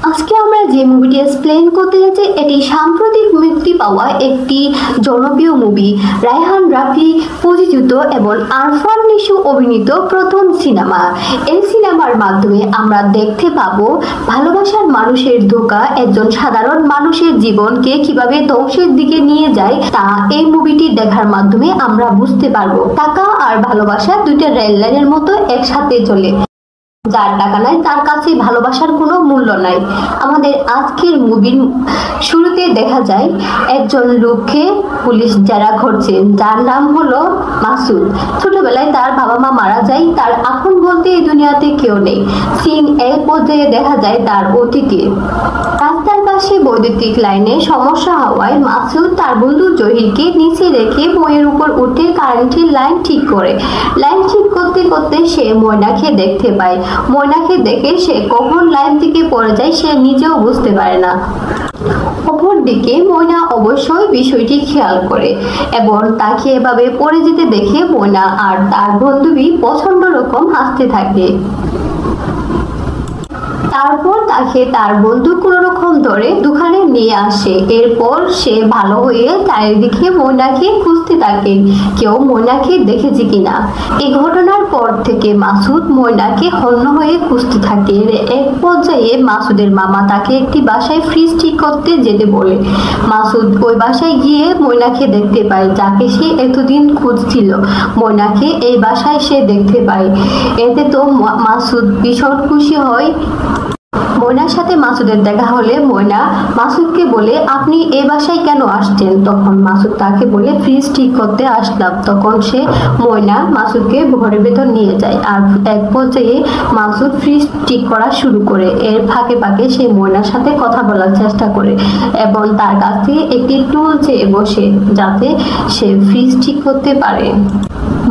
আজকে আমরা যে মুভিটি এক্সপ্লেন করতে যাচ্ছি এটি সাম্প্রতিক মুক্তি পাওয়া একটি জনপ্রিয় মুভি। রায়হান রাফি প্রযোজিত এবং আরফান নিশু অভিনীত প্রথম সিনেমা। এই সিনেমার মাধ্যমে আমরা দেখতে পাবো ভালোবাসার মানুষের ধোঁকা একজন সাধারণ মানুষের জীবনকে কিভাবে ধ্বংসের দিকে নিয়ে যায় তা এই মুভিটি দেখার মাধ্যমে আমরা বুঝতে পারবো। টাকা আর ভালোবাসা দুইটা রেল লাইনের মতো একসাথে চলে। যার টাকা নাই তার কাছে ভালোবাসার কোনো মূল্য নাই। আমাদের আজকের মুভির শুরুতে দেখা যায় একজন লোককে পুলিশ জেরা করছে, যার নাম হলো মাসুদ। ছোটবেলায় তার বাবা মা মারা যায়, তার আপন বলতে এই দুনিয়াতে কেউ নেই। সিন এক পর্যায়ে দেখা যায় তার অতীতে। রাস্তার পাশে বৈদ্যুতিক লাইনে সমস্যা হওয়ায় মাসুদ তার বন্ধু জহিরকে নিচে রেখে বইয়ের উপর উঠে কারেন্টের লাইন ঠিক করে। লাইন ঠিক করতে করতে সে ময়নাকে দেখতে পায়। ময়নাকে দেখে সে কখন লাইন থেকে পড়ে যায় সে নিজেও বুঝতে পারে না। অপরদিকে ময়না অবশ্যই বিষয়টি খেয়াল করে এবং তাকে এভাবে পড়ে যেতে দেখে ময়না আর তার বান্ধবী প্রচন্ড রকম হাসতে থাকে। তারপর তাকে তার বন্ধু কোন রকম ধরে দোকানে নিয়ে আসে। এরপর সে ভালো হয়ে চারিদিকে ময়নাকে খুঁজতে থাকে কেউ ময়নাকে দেখেছে কিনা। এই ঘটনার পর থেকে মাসুদ ময়নাকে হন্য হয়ে খুঁজতে থাকে। এক পর্যায়ে মাসুদের মামা তাকে একটি বাসায় ফ্রিজ ঠিক করতে যেতে বলে। মাসুদ ওই বাসায় গিয়ে ময়নাকে দেখতে পায়, যাকে সে এতদিন খুঁজছিল। ময়নাকে এই বাসায় সে দেখতে পায়। এতে তো মাসুদ ভীষণ খুশি হয়। ময়নার সাথে মাসুদের দেখা হলে ময়না মাসুদকে বলে, আপনি এই বাসায় কেন আসছেন? তখন মাসুদ তাকে বলে, ফ্রিজ ঠিক করতে আসলাম। তখন সে ময়না মাসুদকে ঘরের ভেতর নিয়ে যায়। আর এক পর্যায়ে মাসুদ ফ্রিজ ঠিক করা শুরু করে। এর ফাঁকে ফাঁকে সে ময়নার সাথে কথা বলার চেষ্টা করে এবং তার কাছ থেকে একটি টুল চেয়ে বসে, যাতে সে ফ্রিজ ঠিক করতে পারে।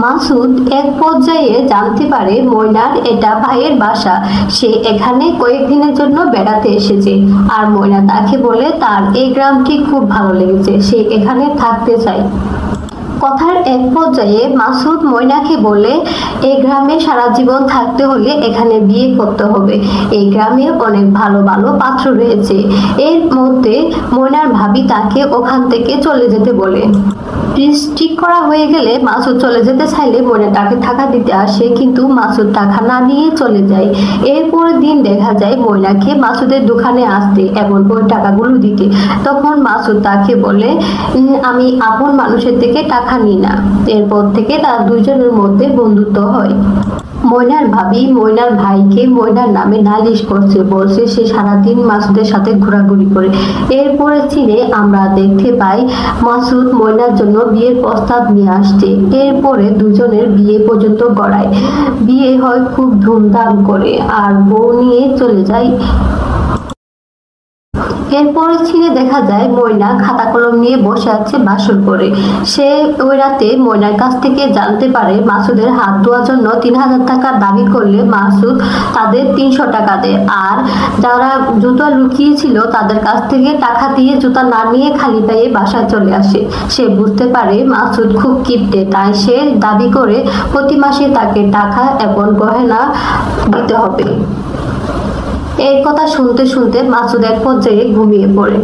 মাসুদ এক পর্যায়ে জানতে পারে ময়নার এটা ভাইয়ের বাসা। সে এখানে কয়েকদিনের জন্য বেড়াতে এসেছে। আর ময়না তাকে বলে তার এই গ্রামটি খুব ভালো লেগেছে, সে এখানে থাকতে চায়। কথার এক পর্যায়ে মাসুদ ময়নাকে বলে, এই গ্রামে সারা জীবন থাকতে হলে এখানে বিয়ে করতে হবে। এই গ্রামে অনেক ভালো ভালো পাত্র রয়েছে। এর মধ্যে ময়নার ভাবি তাকে ওখান থেকে চলে যেতে বলে। ফ্রিজ ঠিক করা হয়ে গেলে মাসুদ চলে যেতে চাইলে ময়না তাকে টাকা দিতে আসে, কিন্তু মাসুদ টাকা না নিয়ে চলে যায়। এরপরের দিন দেখা যায় ময়নাকে মাসুদের দোকানে আসতে এবং ওই টাকাগুলো দিতে। তখন মাসুদ তাকে বলে, আমি আপন মানুষের থেকে টাকা নিই না। এরপর থেকে তার দুজনের মধ্যে বন্ধুত্ব হয়। ময়নার ভাবি ময়নার ভাইকে ময়নার নামে নালিশ করছে, বলছে সে সারাদিন মাসুদের সাথে ঘোরাঘুরি করে। এরপরে সিনে আমরা দেখতে পাই মাসুদ ময়নার জন্য বিয়ের প্রস্তাব নিয়ে আসছে। এরপরে দুজনের বিয়ে পর্যন্ত গড়ায়। বিয়ে হয় খুব ধুমধাম করে আর বউ নিয়ে চলে যায়। এরপরে ছিঁড়ে দেখা যায় ময়না খাতা কলম নিয়ে বসে আছে বাসর করে। সে ওই রাতে ময়নার কাছ থেকে জানতে পারে মাসুদের হাত ধোয়ার জন্য 3000 টাকা দাবি করলে মাসুদ তাদের 300 টাকা দেয়। আর যারা জুতা লুকিয়েছিল তাদের কাছ থেকে টাকা দিয়ে জুতা না নিয়ে খালি পায়ে বাসায় চলে আসে। সে বুঝতে পারে মাসুদ খুব কিপটে, তাই সে দাবি করে প্রতি মাসে তাকে টাকা এবং গয়না দিতে হবে। এই কথা শুনতে শুনতে মাসুদ এক পর্যায়ে ঘুমিয়ে পড়ে।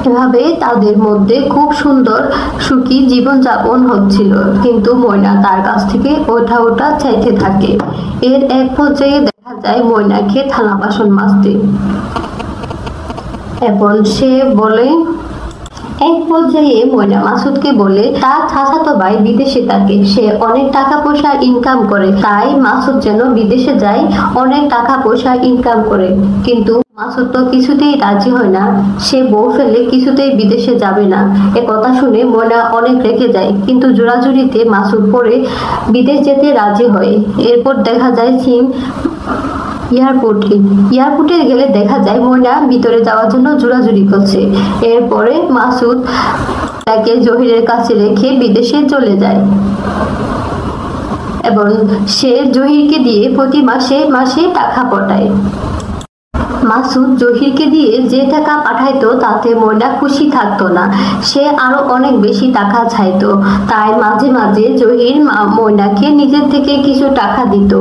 এভাবে তাদের মধ্যে খুব সুন্দর সুখী জীবনযাপন হচ্ছিল, কিন্তু ময়না তার কাছ থেকে ওঠা চাইতে থাকে। এর এক পর্যায়ে দেখা যায় ময়নাকে থালা বাসন মাজতে এবং সে বলে, এক পর্যায়ে ময়না মাসুদকে বলে তার চাচাতো ভাই বিদেশে থাকে, সে অনেক টাকা পয়সা ইনকাম করে, তাই মাসুদ যেন বিদেশে যায় অনেক টাকা পয়সা ইনকাম করে। কিন্তু মাসুদ তো কিছুতেই রাজি হয় না, সে বউ ফেলে কিছুতেই বিদেশে যাবে না। এ কথা শুনে ময়না অনেক রেগে যায়, কিন্তু জোরাজুরিতে মাসুদ পরে বিদেশ যেতে রাজি হয়। এরপর দেখা যায় সিন এয়ারপোর্টে গেলে দেখা যায় ময়না ভিতরে যাওয়ার জন্য জোরাজুরি করছে। এরপরে মাসুদ তাকে জহিরের কাছে রেখে বিদেশে চলে যায় এবং সে জহিরকে দিয়ে প্রতি মাসে মাসে টাকা পাঠায়। মাসুদ জহিরকে দিয়ে যে টাকা পাঠাইতো তাতে ময়না খুশি থাকতো না, সে আরো অনেক বেশি টাকা চাইতো। তাই মাঝে মাঝে জহির ময়নাকে নিজের থেকে কিছু টাকা দিত।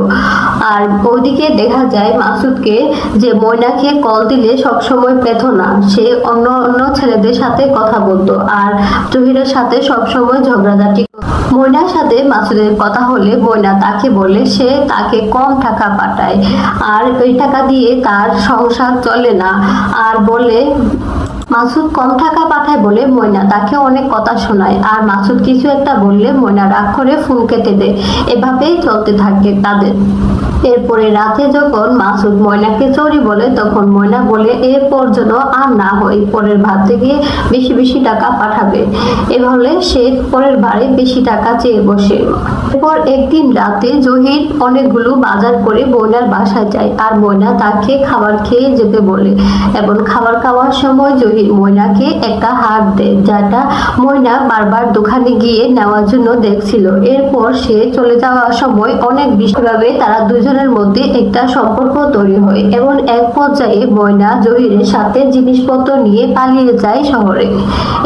আর ওদিকে দেখা যায় মাসুদকে যে ময়নাকে কল দিলে সবসময় পেত না, সে অন্য অন্য ছেলেদের সাথে কথা বলতো আর জহিরের সাথে সবসময় ঝগড়াঝাটি। ময়নার সাথে মাসুদের কথা হলে ময়না তাকে বলে সে তাকে কম টাকা পাঠায় আর ওই টাকা দিয়ে তার সংসার চলে না, আর বলে মাসুদ কম টাকা পাঠায় বলে ময়না তাকে অনেক কথা শোনায়। আর মাসুদ কিছু একটা বললে ময়না রাগ করে ফোন কেটে দেয়। এভাবেই চলতে থাকে তাদের। এরপরে রাতে যখন মাসুদ ময়নাকে চোরি বলে তখন ময়না বলে এরপর যেন আর না হয়, পরের বার থেকে বেশি বেশি টাকা পাঠাবে। এভাবে সে পরের বারে বেশি টাকা চেয়ে বসে। এরপর একদিন রাতে জহির অনেকগুলো বাজার করে ময়নার বাসায় যায় আর ময়না তাকে খাবার খেয়ে যেতে বলে এবং খাবার খাওয়ার সময় জহির ময়নাকে একটা হার দেয়, যেটা ময়না বারবার দোকানে গিয়ে নেওয়ার জন্য দেখছিল। এরপর সে চলে যাওয়ার সময় অনেক বৃষ্টিভাবে তারা দুজনের মধ্যে একটা সম্পর্ক তৈরি হয় এবং এক পর্যায়ে ময়না জহিরের সাথে জিনিসপত্র নিয়ে পালিয়ে যায় শহরে।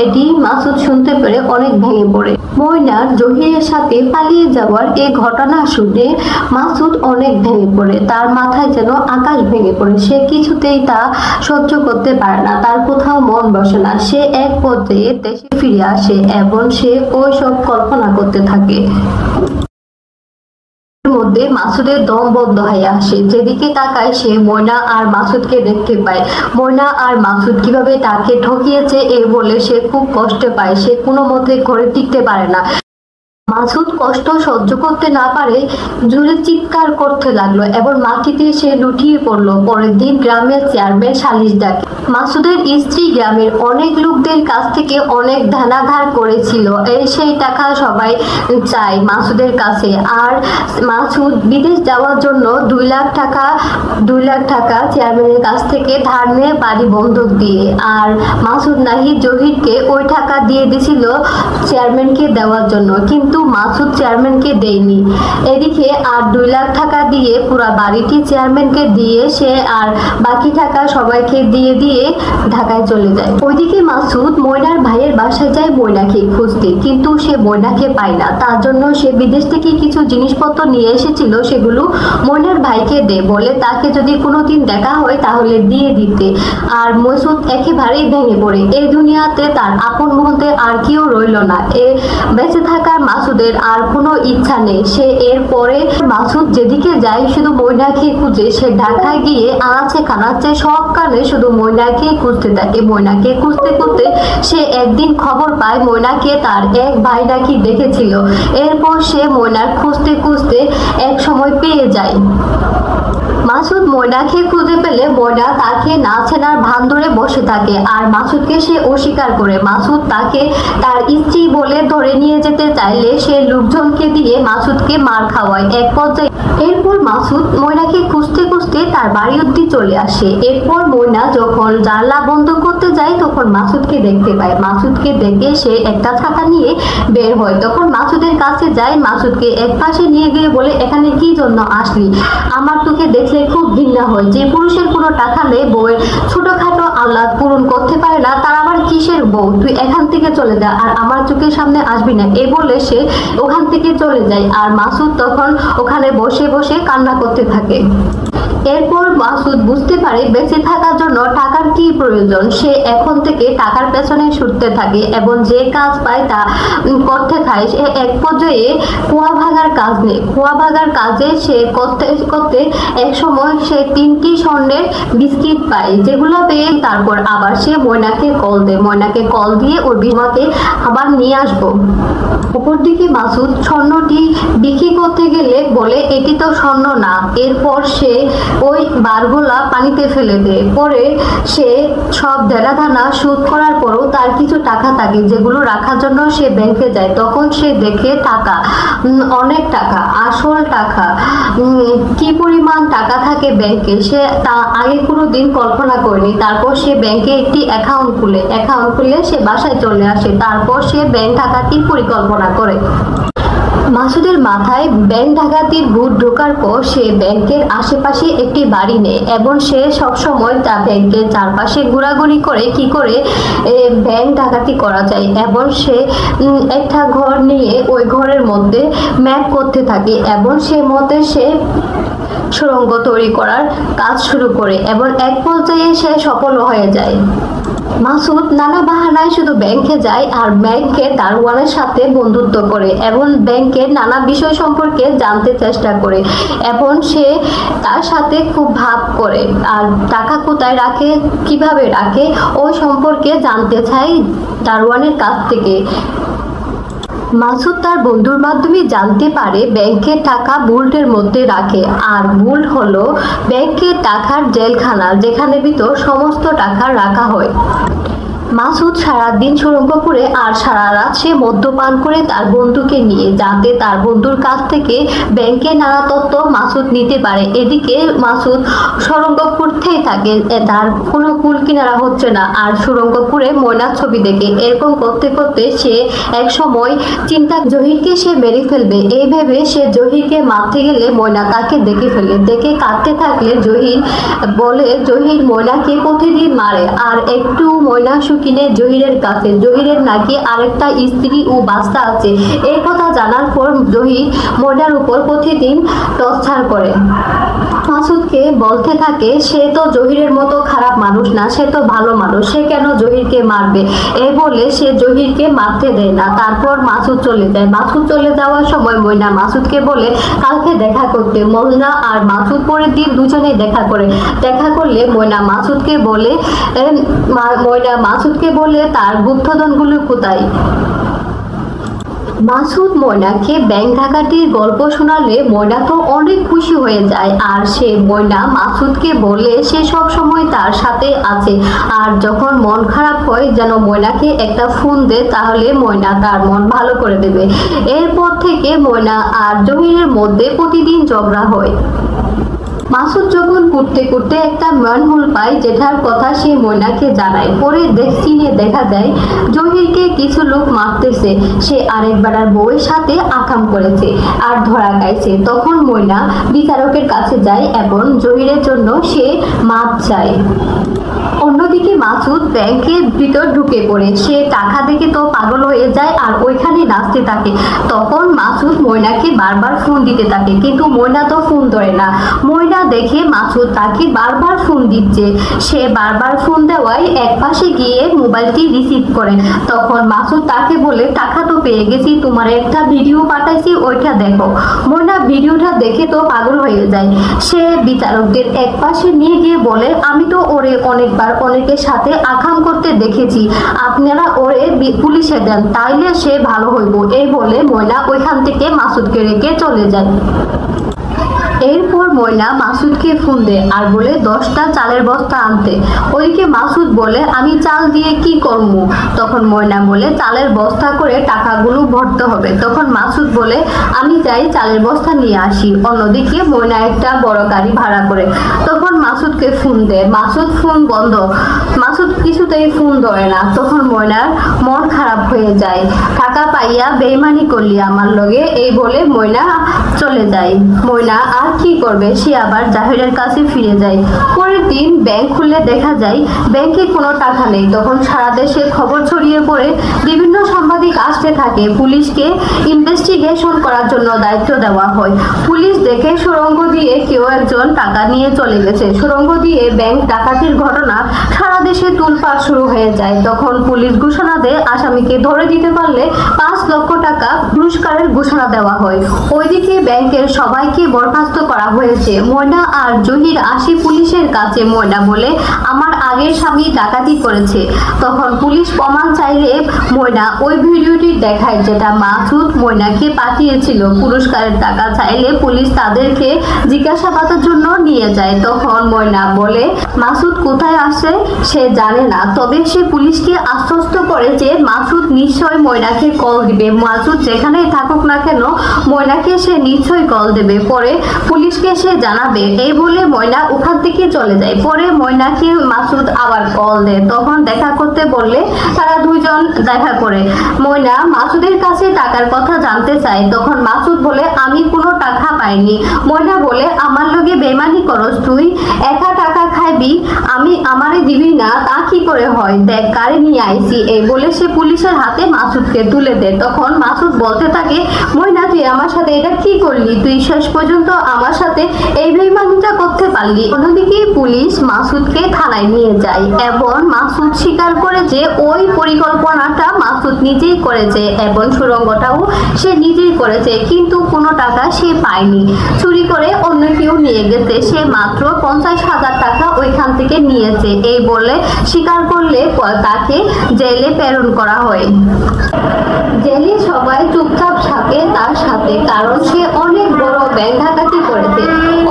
এটি মাসুদ শুনতে পেরে অনেক ভেঙে পড়ে। ময়নার জহিরের সাথে পালিয়ে যাওয়ার এই ঘটনা শুনে মাসুদ অনেক ভেঙে পড়ে, তার মাথায় যেন আকাশ ভেঙে পড়ে। সে কিছুতেই তা সহ্য করতে পারে না, তার কোথাও মন বসে না। সে এক পর্যায়ে দেশে ফিরে আসে এবং সে ওই সব কল্পনা করতে থাকে। মধ্যে মাসুদের দম বন্ধ হয়ে আসে। যেদিকে তাকায় সে ময়না আর মাসুদকে দেখতে পায়। ময়না আর মাসুদ কিভাবে তাকে ঠকিয়েছে এ বলে সে খুব কষ্ট পায়। সে কোনো মতে ঘরে টিকতে পারে না। মাসুদ কষ্ট সহ্য করতে না পারে জোরে চিৎকার করতে লাগলো এবং মাটিতে সে লুটিয়ে পড়লো। পরের দিন গ্রামের চেয়ারম্যান সালিশ ডাকে। মাসুদের স্ত্রী গ্রামের অনেক লোকদের কাছ থেকে অনেক ধানা ধার করেছিল, সেই টাকা সবাই চায় মাসুদের কাছে। আর মাসুদ বিদেশ যাওয়ার জন্য 2 লাখ টাকা চেয়ারম্যানের কাছ থেকে ধার নিয়ে বাড়ি বন্ধক দিয়ে। আর মাসুদ নাহি জহিরকে ওই টাকা দিয়ে দিছিল চেয়ারম্যানকে দেওয়ার জন্য, কিন্তু মাসুদ চেয়ারম্যানকে দেয়নি। এদিকে আর 2 লাখ টাকা দিয়ে পুরো বাড়িটি চেয়ারম্যানকে দিয়ে সে আর বাকি টাকা সবাইকে দিয়ে ঢাকায় চলে যায়। ওইদিকে মাসুদ ময়নার ভাইয়ের বাসায় যায় ময়নাকে খুঁজতে, কিন্তু সে ময়নাকে পায় না। তার জন্য সে বিদেশ থেকে কিছু জিনিসপত্র নিয়ে এসেছিল, সেগুলো ময়নার ভাইকে দেয়, বলে তাকে যদি কোনোদিন দেখা হয় তাহলে দিয়ে দিতে। আর মাসুদ একেবারেই ভেঙে পড়ে। এই দুনিয়াতে তার আপন বলতে আর কেউ রইল না। বেঁচে থাকার মাসুদের আর কোনো ইচ্ছা নেই। সে এরপরে মাসুদ যেদিকে যায় শুধু ময়নাকে খুঁজে। সে ঢাকায় গিয়ে আনাচে কানাচে সব কানে শুধু ময়নাকে খুঁজতে থাকে। ময়নাকে খুঁজতে খুঁজতে সে একদিন খবর পায় ময়নাকে তার এক ভাই নাকি দেখেছিল। এরপর সে ময়নার খুঁজতে খুঁজতে এক সময় পেয়ে যায়। মাসুদ ময়নাকে খুঁজে পেলে ময়না তাকে না চেনার ভান ধরে বসে থাকে আর মাসুদকে সে অস্বীকার করে। মাসুদ তাকে তার স্ত্রী বলে ধরে নিয়ে যেতে চাইলে সে লোকজনকে দিয়ে মাসুদকে মার খাওয়ায় এক পর্যায়ে। এরপর মাসুদ ময়নাকে খুঁজতে খুঁজতে তার বাড়ি অব্দি চলে আসে। এরপর ময়না যখন জানলা বন্ধ করতে যায় তখন মাসুদকে দেখতে পায়। মাসুদকে দেখে সে একটা ছাতা নিয়ে বের হয়। তখন মাসুদের কাছে যায়, মাসুদকে এক পাশে নিয়ে গিয়ে বলে এখানে কি জন্য আসলি? আমার তোকে দেখলে খুব ঘৃণা হয়। যে পুরুষের কোনো টাকা নেই, বউয়ের ছোটখাটো আহ্লাদ পূরণ করতে পারে না, তার আবার কিসের বউ? তুই এখান থেকে চলে যা আর আমার চোখের সামনে আসবি না। এ বলে সে ওখান থেকে চলে যায়। আর মাসুদ তখন ওখানে বসে বসে কান্না করতে থাকে। এরপর মাসুদ বুঝতে পারে বেঁচে থাকার জন্য টাকার কি প্রয়োজন। সে এখন থেকে টাকার পেছনে ছুটতে থাকে এবং যে কাজ পায় তা করতে থাকে। সে এক পর্যায়ে কুয়া ভাগার কাজ নেই। কুয়া ভাগার কাজে সে করতে করতে এক সময় সে 3টি স্বর্ণের বিস্কিট পায়, যেগুলো পেয়ে তারপর আবার সে ময়নাকে কল দেয়। ময়নাকে কল দিয়ে ওর বিমাকে আবার নিয়ে আসবো। অপরদিকে মাসুদ স্বর্ণটি বিক্রি করতে গেলে বলে এটি তো স্বর্ণ না। এরপর সে ওই বারগুলা পানিতে ফেলে দেয়। পরে সে সব দেনাদানা শোধ করার পরও তার কিছু টাকা থাকে, যেগুলো রাখার জন্য সে ব্যাংকে যায়। তখন সে দেখে টাকা, অনেক টাকা, আসল টাকা। কি পরিমাণ টাকা থাকে ব্যাংকে সে তা আগে কোনো দিন কল্পনা করেনি। তারপর সে ব্যাংকে একটি অ্যাকাউন্ট খুলে সে বাসায় চলে আসে। তারপর সে ব্যাংক ডাকাতির পরিকল্পনা করে। মাসুদের মাথায় ব্যাংক ডাকাতির ভূত ঢোকার পর সে ব্যাংকের আশেপাশে একটি বাড়ি নেয় এবং সে সবসময় তা ব্যাংকের চারপাশে ঘোরাঘুরি করে কি করে ব্যাংক ডাকাতি করা যায় এবং সে একটা ঘর নিয়ে ওই ঘরের মধ্যে ম্যাপ করতে থাকে এবং সে মতে সে সুড়ঙ্গ তৈরি করার কাজ শুরু করে এবং এক পর্যায়ে সে সফল হয়ে যায়। মাসুদ নানা বাহানায় শুধু ব্যাংকে যায় আর ব্যাংকের দারোয়ানের সাথে বন্ধুত্ব করে এবং ব্যাংকের নানা বিষয় সম্পর্কে জানতে চেষ্টা করে এবং সে তার সাথে খুব ভাব করে আর টাকা কোথায় রাখে কিভাবে রাখে ওই সম্পর্কে জানতে চায় দারোয়ানের কাছ থেকে। মাসুদ তার বন্ধুর মাধ্যমে জানতে পারে ব্যাংকের টাকা বুল্টের মধ্যে রাখে আর বুল্ট হলো ব্যাংকের টাকার জেলখানা যেখানে ভিতর সমস্ত টাকা রাখা হয়। মাসুদ সারাদিন সুড়ঙ্গ করে আর সারা রাত সে মদ্যপান করে তার বন্ধুকে নিয়ে যাতে তার বন্ধুর কাছ থেকে ব্যাংকের নানা তথ্য মাসুদ নিতে পারে। এদিকে মাসুদ সুড়ঙ্গ করতেই থাকে, তার কোনো কুল কিনারা হচ্ছে না আর সুড়ঙ্গ করে ময়নার ছবি দেখে এরকম করতে করতে সে এক সময় চিন্তা জহিরকে সে মেরে ফেলবে। এই ভেবে সে জহিরকে মারতে গেলে ময়না তাকে দেখে ফেলে, দেখে কাঁদতে থাকলে জহির বলে জহির ময়নাকে প্রতিদিন মারে আর একটু ময়না কিনে জহিরের কাছে জহিরের নাকি আরেকটা স্ত্রী ও বাচ্চা আছে। এই কথা জানার পর জহির ময়নার উপর প্রতিদিন টর্চার করে। মাসুদকে বলতে থাকে সে তো জহিরের মতো খারাপ মানুষ না, সে তো ভালো মানুষ, সে কেন জহিরকে মারবে। এই বলে সে জহিরকে মারতে দেয় না। তারপর মাসুদ চলে যায়। মাসুদ চলে যাওয়ার সময় ময়না মাসুদকে বলে কালকে দেখা করতে। ময়না আর মাসুদ পরের দিন দুজনে দেখা করে। দেখা করলে ময়না মাসুদকে বলে তার গুপ্তধনগুলো কোথায়। মাসুদ ময়নাকে ব্যাংক ডাকাতির গল্প শোনালে ময়না তো অনেক খুশি হয়ে যায় আর সে ময়না মাসুদকে বলে সে সব সময় তার সাথে আছে আর যখন মন খারাপ হয় যেন ময়নাকে একটা ফোন দেয় তাহলে ময়না তার মন ভালো করে দেবে। এরপর থেকে ময়না আর জহিরের মধ্যে প্রতিদিন ঝগড়া হয়। মাসুদ যখন করতে করতে একটা ম্যানহোল পায় যেটার কথা সে ময়নাকে জানায়। পরে দেখা যায় জহিরকে কিছু লোক মারতেছে, সে আরেকবার বউয়ের সাথে আকাম করেছে আর ধরা খাইছে। তখন ময়না বিচারকের কাছে যায় এবং জহিরের জন্য সে মাপ চায়। অন্যদিকে মাসুদ ব্যাংকের ভিতর ঢুকে পড়ে, সে টাকা দেখে তো পাগল হয়ে যায় আর ওইখানে নাচতে থাকে। তখন মাসুদ ময়নাকে বারবার ফোন দিতে থাকে কিন্তু ময়না তো ফোন ধরে না। ময়না দেখে মাসুদ তাকে বারবার ফোন দিচ্ছে, সে বারবার ফোন দেওয়ায় এক পাশে গিয়ে মোবাইলটি রিসিভ করে। তখন মাসুদ তাকে বলে টাকা তো পেয়ে গেছি, তোমার একটা ভিডিও পাঠাইছি ওইটা দেখো। ময়না ভিডিওটা দেখে তো পাগল হয়ে যায়। সে বিচারকদের এক পাশে নিয়ে গিয়ে বলে আমি তো ওরে অনেকবার অনেকের সাথে আকাম করতে দেখেছি, আপনারা ওরে পুলিশে দেন তাইলে সে ভালো হইব। এই বলে ময়না ওইখান থেকে মাসুদকে রেখে চলে যায়। এরপর ময়না মাসুদকে ফোন দেয় আর বলে 10টা চালের বস্তা আনতে। ওইদিকে মাসুদ বলে আমি চাল দিয়ে কি করবো। তখন ময়না বলে চালের বস্তা করে টাকাগুলো ভরতে হবে। তখন মাসুদ বলে আমি যাই চালের বস্তা নিয়ে আসি। অন্যদিকে ময়না একটা বড় গাড়ি ভাড়া করে। তখন মাসুদকে ফোন দেয়, মাসুদ ফোন বন্ধ, মাসুদ কিছুতেই ফোন ধরে না। তখন ময়নার মন খারাপ হয়ে যায়, টাকা পাইয়া বেইমানি করলি আমার লগে, এই বলে ময়না চলে যায়। ময়না আর কি করবে, সে আবার জাহিরের কাছে ফিরে যায়। পরের দিন ব্যাংক খুলে দেখা যায় ব্যাংকে কোনো টাকা নেই। তখন সারা দেশে খবর ছড়িয়ে পড়ে, বিভিন্ন সাংবাদিক আসতে থাকে। পুলিশকে ইনভেস্টিগেশন করার জন্য দায়িত্ব দেওয়া হয়। পুলিশ দেখে সুড়ঙ্গ দিয়ে কেউ একজন টাকা নিয়ে চলে গেছে। সুড়ঙ্গ দিয়ে ব্যাংক ডাকাতির ঘটনা সারা দেশে তুলপাড় শুরু হয়ে যায়। তখন পুলিশ ঘোষণা দেয় আসামিকে ধরে দিতে পারলে 5 লক্ষ টাকা পুরস্কারের ঘোষণা দেওয়া হয়। ওইদিকে ব্যাংকের সবাইকে বরখাস্ত করা হয়েছে। ময়না আর জহির আসে পুলিশের কাছে। ময়না বলে আমার আগের স্বামী ডাকাতি করেছে। তখন পুলিশ প্রমাণ চাইলে ময়না ওই ভিডিওটি দেখায় যেটা মাসুদ ময়নাকে পাঠিয়েছিল। পুরস্কারের টাকা চাইলে পুলিশ তাদেরকে জিজ্ঞাসাবাদের জন্য নিয়ে যায়। তখন ময়না বলে মাসুদ কোথায় আসে সে জানে না, তবে সে পুলিশকে আশ্বস্ত করে যে মাসুদ নিশ্চয় ময়নাকে কল দিবে। মাসুদ যেখানেই থাকুক না কেন ময়নাকে সে নিশ্চয়ই কল দেবে, পরে পুলিশকে সে জানাবে। এই বলে ময়না ওখান থেকে চলে যায়। পরে ময়নাকে মাসুদ আবার কল দেয়, তখন দেখা করতে বললে তারা দুইজন দেখা করে। ময়না মাসুদের কাছে টাকার কথা জানতে চায়, তখন মাসুদ বলে আমি কোনো টাকা পাইনি। ময়না বলে আমার লগে বেমানি করস, তুই একা টাকা খাইবি, আমি আমারে দিবি না, তা কি করে হয়, দেখ কারে নিয়ে আইছি। এই বলে সে পুলিশের হাতে মাসুদকে তুলে দেয়। তখন মাসুদ বলতে থাকে ময়না তুই আমার সাথে এটা কি করলি, তুই শেষ পর্যন্ত আমার সাথে এই বেমানিটা করতে পারলি। অন্যদিকে পুলিশ মাসুদকে থানায় নিয়ে যায় এবং মাসুদ স্বীকার করে যে ওই পরিকল্পনাটা মাসুদ নিজেই করেছে এবং সুড়ঙ্গটাও সে নিজেই করেছে, কিন্তু কোনো টাকা সে পায়নি। চুরি করে অন্য কেউ নিয়ে গেছে, সে মাত্র 50,000 টাকা ওইখান থেকে নিয়েছে। এই বলে স্বীকার করলে তাকে জেলে প্রেরণ করা হয়। জেলে সবাই চুপচাপ থাকে তার সাথে, কারণ সে অনেক বড় ব্যাংক ডাকাতি করেছে।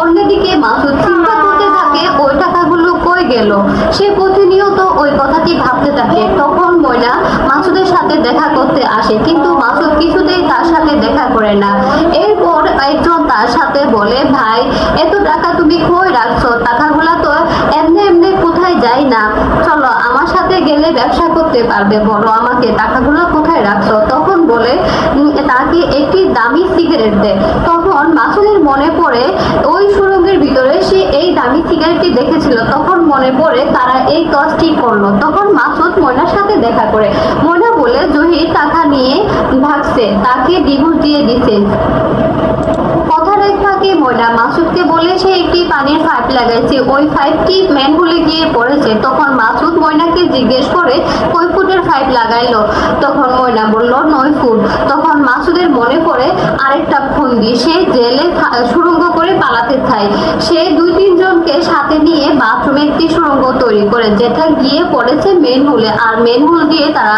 অন্যদিকে মাসুদ চিন্তা করতে থাকে ওই টাকাগুলো কই গেল, সে প্রতিনিয়ত ওই কথাটি ভাবতে থাকে। তখন ময়না মাসুদের সাথে দেখা করতে আসে, কিন্তু মাসুদ কিছুতেই তার সাথে দেখা করে না। এরপর একজন তার সাথে বলে ভাই এত টাকা তুমি কই রাখছো, টাকাগুলা তো এমনি এমনি কোথায় যায় না, চলো আমার সাথে গেলে ব্যবসা করতে পারবে, বলো আমাকে টাকাগুলো কোথায় রাখছো। তখন বলে তাকে একটি দামি সিগারেট দেয়। তখন মাসুদের মনে পড়ে ওই সুড়ঙ্গের ভিতরে সে এই দামি সিগারেটটি দেখেছিল, তখন মনে পড়ে তারা এই কাজটি করলো। তখন মাসুদ ময়নার সাথে দেখা করে। ময়না বলে জহির টাকা নিয়ে ভাগছে, তাকে ডিভোর্স দিয়ে দিছে। ময়না মাসুদকে বলে সে একটি পানির পাইপ লাগাইছে, ওই পাইপটি ম্যানহোলে গিয়ে পড়েছে। তখন মাসুদ ময়নাকে জিজ্ঞেস করে কয় ফুটের পাইপ লাগাইলো, তখন ময়না বলল 9 ফুট। তখন মাসুদের মনে পড়ে আরেকটা ফন্দি, সে জেলে সুড়ঙ্গ করে পালাতে চায়। সে 2-3 জনকে সাথে নিয়ে বাথরুমে একটি সুড়ঙ্গ তৈরি করে, যেটা গিয়ে পড়েছে মেনহোলে, আর মেনহোল দিয়ে তারা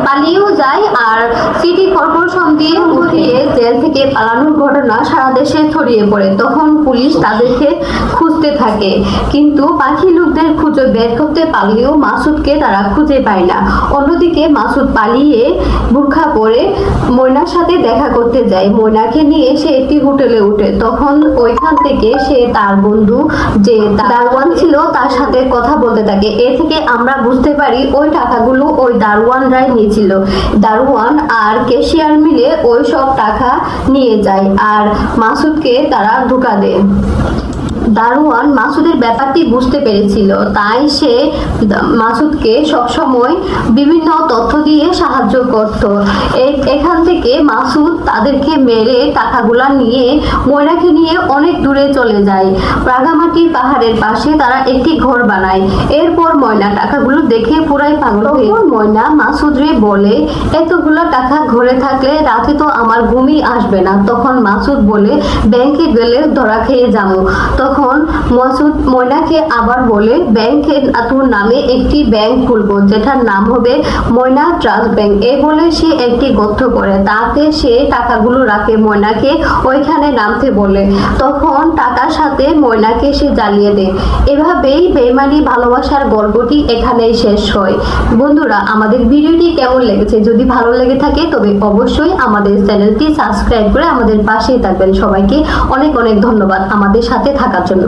পালিয়েও যায়। আর সিটি কর্পোরেশন দিয়ে উঠিয়ে জেল থেকে পালানোর ঘটনা সারা দেশে ছড়িয়ে পড়ে। তখন পুলিশ তাদেরকে খুঁজতে থাকে, কিন্তু বাকি লোকদের খুঁজে বের করতে পারলেও মাসুদকে তারা খুঁজে পায় না। অন্যদিকে মাসুদ পালিয়ে বোরখা পরে ময়নার সাথে দেখা করতে যায়। ময়নাকে নিয়ে সে একটি হোটেলে উঠে। তখন ওইখান থেকে সে তার বন্ধু যে দারোয়ান ছিল তার সাথে কথা বলতে থাকে। এ থেকে আমরা বুঝতে পারি ওই টাকাগুলো ওই দারোয়ানরাই নিয়েছিল। দারোয়ান আর ক্যাশিয়ার মিলে ওই সব টাকা নিয়ে যায় আর মাসুদকে তারা ধোঁকা দেয়। দারোয়ান মাসুদের ব্যাপারটি বুঝতে পেরেছিল, তাই সে মাসুদকে সবসময় বিভিন্ন তথ্য দিয়ে সাহায্য করত। এখান থেকে মাসুদ তাদেরকে মেরে টাকাগুলা নিয়ে ময়নাকে নিয়ে অনেক দূরে চলে যায়। রাঙামাটির পাহাড়ের পাশে তারা একটি ঘর বানায়। এরপর ময়না টাকাগুলো দেখে পুরাই পাগল হয়ে ময়না মাসুদরে বলে এতগুলো টাকা ঘরে থাকলে রাতে তো আমার ঘুমই আসবে না। তখন মাসুদ বলে ব্যাংকে গেলে ধরা খেয়ে যাবো। তখন মাসুদ ময়নাকে আবার বলে ব্যাংকে তোর নামে একটি ব্যাংক খুলবো, যেটার নাম হবে ময়না ট্রাস্ট ব্যাংক। এই বলে সে একটি গর্ত করে, তাতে সে টাকাগুলো রাখে, ময়নাকে ওইখানে নামতে বলে। তখন টাকার সাথে ময়নাকে সে জ্বালিয়ে দেয়। এভাবেই বেইমানি ভালোবাসার গল্পটি এখানেই শেষ হয়। বন্ধুরা, আমাদের ভিডিওটি কেমন লেগেছে? যদি ভালো লেগে থাকে তবে অবশ্যই আমাদের চ্যানেলটি সাবস্ক্রাইব করে আমাদের পাশেই থাকবেন। সবাইকে অনেক অনেক ধন্যবাদ আমাদের সাথে থাকার জন্য।